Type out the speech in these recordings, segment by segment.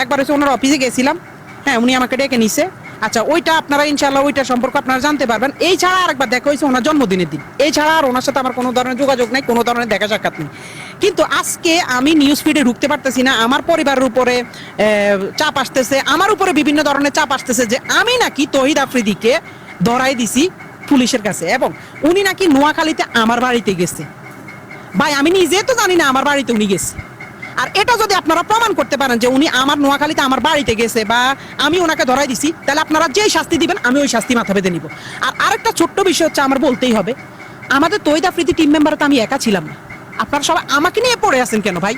একবার হচ্ছে ওনার অফিসে গেছিলাম, হ্যাঁ উনি আমাকে ডেকে নিছে। আচ্ছা ওইটা আপনারা ইনশাল্লাহ ওইটা সম্পর্কে আপনারা জানতে পারবেন। এই ছাড়া আরেকবার দেখা হয়েছে ওনার জন্মদিনের দিন, এই ছাড়া আর ওনার সাথে আমার কোনো ধরনের যোগাযোগ নাই, কোনো ধরনের দেখা সাক্ষাৎ নেই। কিন্তু আজকে আমি নিউজ ফিডে ঢুকতে পারতেছি না, আমার পরিবারের উপরে চাপ আসতেছে, আমার উপরে বিভিন্ন ধরনের চাপ আসতেছে যে আমি নাকি তহিদ আফ্রিদিকে ধরাই দিছি পুলিশের কাছে, এবং উনি নাকি নোয়াখালীতে আমার বাড়িতে গেছে। ভাই আমি নিজে তো জানি না আমার বাড়িতে উনি গেছে। আর এটা যদি আপনারা প্রমাণ করতে পারেন যে উনি আমার নোয়াখালীতে আমার বাড়িতে গেছে বা আমি ওনাকে ধরাই দিছি, তাহলে আপনারা যেই শাস্তি দিবেন আমি ওই শাস্তি মাথা পেতে নিব। আর আরেকটা ছোট্ট বিষয় হচ্ছে, আমার বলতেই হবে, আমাদের তহিদ আফ্রিদি টিম মেম্বার তো আমি একা ছিলাম না। আপনারা সবাই আমাকে নিয়ে পড়ে আছেন কেন ভাই?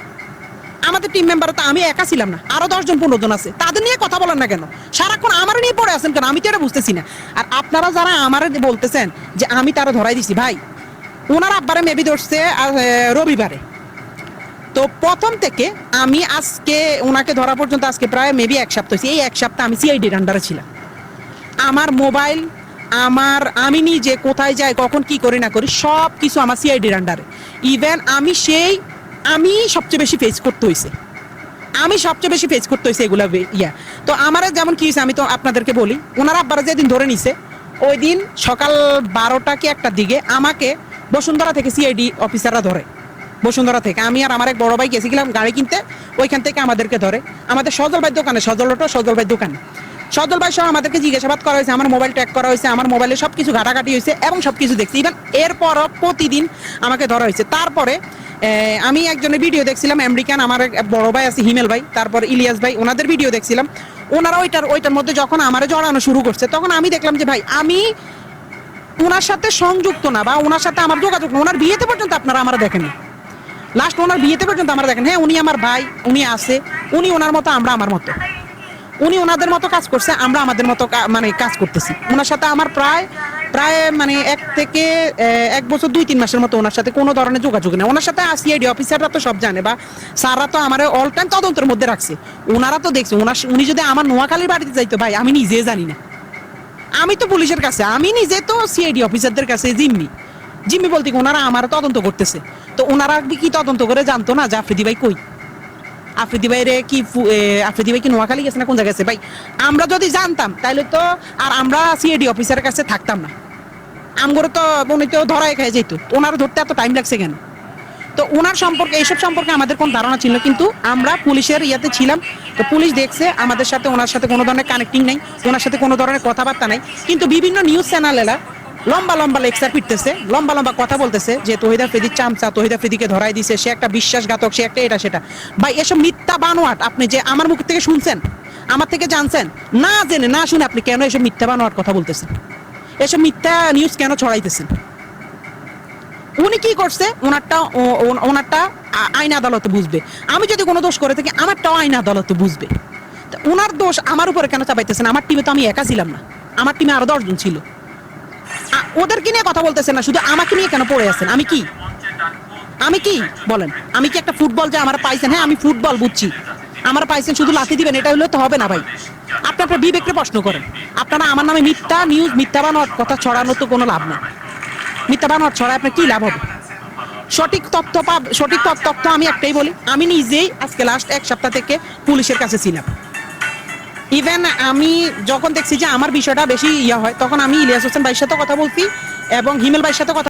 আমাদের টিম মেম্বার তো আমি একা ছিলাম না, আরো 10 জন 15 জন আছে, তাদের নিয়ে কথা বলেন না কেন? সারাক্ষণ আমার নিয়ে পড়ে আছেন কেন? আমি তো এটা বুঝতেছি না। আর আপনারা যারা আমার বলতেছেন যে আমি তারা ধরাই দিছি, ভাই ওনার আব্বারে মেবি ধরছে রবিবারে। তো প্রথম থেকে আমি আজকে ওনাকে ধরা পর্যন্ত আজকে প্রায় মেবি 1 সপ্তাহ হয়েছে। এই 1 সপ্তাহ আমি সিআইডির আন্ডারে ছিলাম। আমার মোবাইল, আমি নিজে কোথায় যাই, কখন কি করি না করি, সব কিছু আমার সিআইডির আন্ডারে। ইভেন আমি সবচেয়ে বেশি ফেস করতে হয়েছে, এগুলা ইয়া। তো আমার যেমন কি হয়েছে আমি তো আপনাদেরকে বলি, ওনারা আব্বারা যেদিন ধরে নিছে ওই দিন সকাল 12টা কি 1টার দিকে আমাকে বসুন্ধরা থেকে সিআইডি অফিসাররা ধরে। বসুন্ধরা থেকে আমি আর আমার এক বড় ভাই গেছিলাম গাড়ি কিনতে, ওইখান থেকে আমাদেরকে ধরে আমাদের সজল ভাই দোকানে সজল ভাই সহ আমাদেরকে জিজ্ঞাসাবাদ করা হয়েছে, আমার মোবাইল ট্র্যাক করা হয়েছে, আমার মোবাইলে সবকিছু ঘাটাঘাটি হয়েছে এবং সবকিছু দেখছি। ইভেন এরপর প্রতিদিন আমাকে ধরা হয়েছে। তারপরে আমি একজনের ভিডিও দেখছিলাম, আমেরিকান, আমার এক বড় ভাই আছে হিমেল ভাই, তারপর ইলিয়াস ভাই, ওনাদের ভিডিও দেখছিলাম। ওনারা ওইটার মধ্যে যখন আমারে জড়ানো শুরু করছে, তখন আমি দেখলাম যে ভাই আমি ওনার সাথে সংযুক্ত না, বা ওনার সাথে আমার যোগাযোগ না। ওনার বিয়েতে পর্যন্ত আপনারা আমার দেখেন, লাস্ট ওনার বিয়েতে পর্যন্ত আমরা দেখেন, হ্যাঁ উনি আমার ভাই, উনি আছে, উনি ওনার মতো, আমরা আমার মতো, উনি ওনাদের মতো কাজ করছে, আমরা আমাদের মতো মানে কাজ করতেছি। ওনার সাথে আমার প্রায় মানে 1 থেকে 1 বছর 2-3 মাসের মতো ওনার সাথে কোনো ধরনের যোগাযোগ নেই। ওনার সাথে সিআইডি অফিসাররা তো সব জানে, বা স্যাররা তো আমার অল টাইম তদন্তের মধ্যে রাখছে, ওনারা তো দেখছে। উনি যদি আমার নোয়াখালীর বাড়িতে যাইতো ভাই, আমি নিজে জানি না। আমি তো পুলিশের কাছে, আমি নিজে তো সিআইডি অফিসারদের কাছে জিম্মি বলতে ওনারা আমার তদন্ত করতেছে। তো ওনারা কি তদন্ত করে জানতো না যে আফ্রিদি ভাই কই? আফ্রিদি ভাই কি নোয়াখালী গেছে না কোন জায়গায় গেছে? ভাই আমরা যদি জানতাম তাহলে তো আর আমরা সিআইডি অফিসারের কাছে থাকতাম না। আমগরে তো উনি তো ধরায় খেয়ে যেত, ওনারা ধরতে এত টাইম লাগছে কেন? তো ওনার সম্পর্কে, এইসব সম্পর্কে আমাদের কোনো ধারণা ছিল, কিন্তু আমরা পুলিশের ইয়াতে ছিলাম। তো পুলিশ দেখছে আমাদের সাথে ওনার সাথে কোনো ধরনের কানেক্টিং নাই, ওনার সাথে কোনো ধরনের কথাবার্তা নাই। কিন্তু বিভিন্ন নিউজ চ্যানেলেরা লম্বা লেকচার পিটতেছে, লম্বা কথা বলতেছে যে তহিদ আফ্রিদির চামচা, তহিদ আফ্রিদিকে ধরাই দিছে, সে একটা বিশ্বাসঘাতক, সে একটা এটা সেটা। ভাই এসব মিথ্যা বানোয়াট আপনি যে আমার মুখ থেকে শুনছেন, আমার থেকে জানছেন, না জেনে না শুনে আপনি কেন এসব মিথ্যা বানোয়াট কথা বলতেছেন? এসব মিথ্যা নিউজ কেন ছড়াইতেছেন? উনি কি করছে ওনারটা আইন আদালতে বুঝবে। আমি যদি কোনো দোষ করে থাকি আমারটাও আইন আদালতে বুঝবে। ওনার দোষ আমার উপরে কেন চাপাইতেছেন? আমার টিমে তো আমি একা ছিলাম না, আমার টিমে আরো 10 জন ছিল। ওদেরকে নিয়ে কথা বলতেছেন না, শুধু আমাকে নিয়ে কেন পড়ে আছেন? আমি কি বলেন? আমি কি একটা ফুটবল যে আমার পাইছেন? হ্যাঁ আমি ফুটবল বুঝছি, আমার পাইছেন শুধু লাথি দিবেন এটা হলে তো হবে না ভাই। আপনি আপনার বিবেককে প্রশ্ন করেন। আপনারা আমার নামে মিথ্যা নিউজ, মিথ্যা বানোয়াট কথা ছড়ানোর তো কোনো লাভ নেই। মিথ্যা বানোয়াট ছড়ায় আপনার কি লাভ হবে? সঠিক তথ্য আমি একটাই বলি, আমি নিজেই আজকে লাস্ট 1 সপ্তাহ থেকে পুলিশের কাছে ছিলাম। ইভেন আমি যখন দেখছি যে আমার বিষয়টা বেশি হয়, তখন আমি ইলিয়াস হোসেন ভাইয়ের সাথে কথা বলছি এবং হিমেল ভাইয়ের সাথে কথা